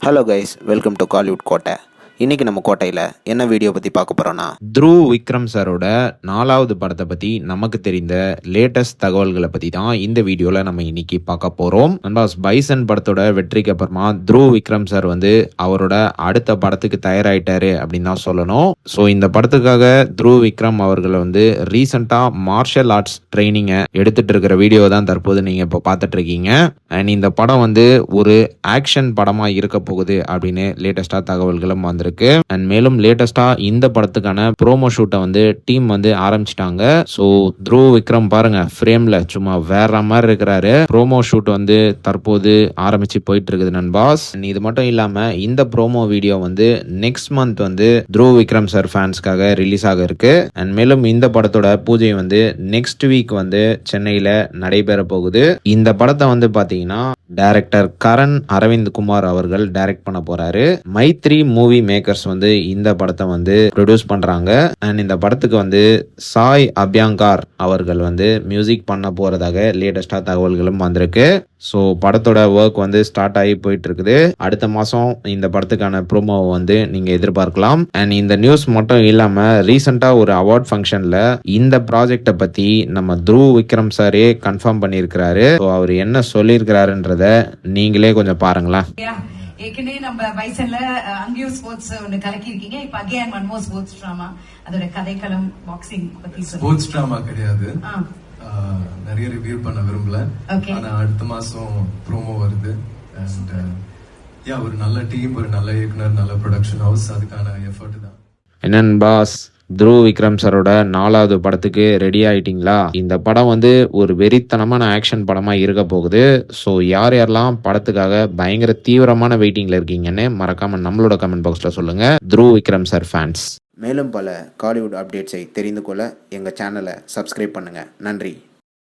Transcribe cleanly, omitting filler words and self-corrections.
Hello guys, welcome to Kollywood கோட்டை. இன்றைக்கி நம்ம கோட்டையில் என்ன வீடியோ பற்றி பார்க்க போகிறோன்னா, த்ருவ் விக்ரம் சாரோட 4வது படத்தை பற்றி நமக்கு தெரிந்த லேட்டஸ்ட் தகவல்களை பற்றி தான் இந்த வீடியோவில் நம்ம இன்னைக்கு பார்க்க போகிறோம். நண்பாஸ், பைசன் படத்தோட வெற்றிக்கு அப்புறமா த்ருவ் விக்ரம் சார் வந்து அவரோட அடுத்த படத்துக்கு தயாராகிட்டாரு அப்படின்னு தான் சொல்லணும். ஸோ இந்த படத்துக்காக த்ருவ் விக்ரம் அவர்களை வந்து ரீசெண்டாக மார்ஷல் ஆர்ட்ஸ் ட்ரைனிங்கை எடுத்துட்டு இருக்கிற வீடியோ தான் தற்போது நீங்கள் இப்போ பார்த்துட்டு இருக்கீங்க. அண்ட் இந்த படம் வந்து ஒரு ஆக்ஷன் படமாக இருக்க போகுது அப்படின்னு லேட்டஸ்டாக தகவல்களும் வந்திருக்கு. அண்ட் மேலும் லேட்டஸ்டா இந்த படத்துக்கான ப்ரோமோ ஷூட்டை வந்து டீம் வந்து ஆரம்பிச்சிட்டாங்க. ஸோ த்ருவ் விக்ரம் பாருங்க, ஃப்ரேம்ல சும்மா வேற மாதிரி இருக்கிறாரு. ப்ரோமோ ஷூட் வந்து தற்போது ஆரம்பிச்சு போயிட்டு இருக்குது நண்பாஸ். இது மட்டும் இல்லாம இந்த ப்ரோமோ வீடியோ வந்து நெக்ஸ்ட் மந்த் வந்து த்ருவ் விக்ரம் சார் ஃபேன்ஸ்க்காக ரிலீஸ் ஆக இருக்கு. அண்ட் மேலும் இந்த படத்தோட பூஜை வந்து நெக்ஸ்ட் வீக் வந்து சென்னையில நடைபெற போகுது. இந்த படத்தை வந்து பாத்தீங்கன்னா டைரக்டர் கரண் அரவிந்த் குமார் அவர்கள் டைரக்ட் பண்ண போறாரு. மைத்ரி மூவி மேக்கர்ஸ் வந்து இந்த படத்தை வந்து ப்ரொடியூஸ் பண்றாங்க. அண்ட் இந்த படத்துக்கு வந்து சாய் அபியங்கார் அவர்கள் வந்து மியூசிக் பண்ண போறதாக லேட்டஸ்டா தகவல்களும் வந்திருக்கு. ஸோ படத்தோட ஒர்க் வந்து ஸ்டார்ட் ஆகி போயிட்டு இருக்குது. அடுத்த மாசம் இந்த படத்துக்கான ப்ரோமோவை வந்து நீங்க எதிர்பார்க்கலாம். அண்ட் இந்த நியூஸ் மட்டும் இல்லாம ரீசெண்டா ஒரு அவார்ட் ஃபங்க்ஷன்ல இந்த ப்ராஜெக்டை பத்தி நம்ம த்ருவ் விக்ரம் சாரே கன்ஃபார்ம் பண்ணியிருக்கிறாரு. ஸோ அவர் என்ன சொல்லியிருக்கிறாருன்றத நீங்களே கொஞ்சம் பாருங்களேன். ஏற்கனவே நம்ம பைசன்ல அங்கேயும் ஸ்போர்ட்ஸ் ஒன்று கலக்கி இருக்கீங்க. இப்ப again one more sports drama, அதோட கதைக்களம் பாக்ஸிங் பத்தி. ஸ்போர்ட்ஸ் டிராமா கிடையாது, நிறைய ரிவ்யூ பண்ண விரும்பல. ஆனா அடுத்த மாசம் ப்ரோமோ வருது. அண்ட் ஒரு நல்ல டீம், ஒரு நல்ல இயக்குனர், நல்ல ப்ரொடக்ஷன் ஹவுஸ், அதுக்கான எஃபர்ட் தான். என்னன்னு பாஸ், த்ருவ் விக்ரம் சாரோட 4வது படத்துக்கு ரெடி ஆயிட்டீங்களா? இந்த படம் வந்து ஒரு வெறித்தனமான ஆக்ஷன் படமா இருக்க போகுது. ஸோ யாரெல்லாம் படத்துக்காக பயங்கர தீவிரமான வெயிட்டிங்ல இருக்கீங்கன்னு மறக்காம நம்மளோட கமெண்ட் பாக்ஸ்ல சொல்லுங்க. Dhruv Vikram sir fans. மேலும் பல காலிவுட் அப்டேட்ஸை தெரிந்து கொள்ள எங்கள் சேனலை சப்ஸ்கிரைப் பண்ணுங்கள். நன்றி.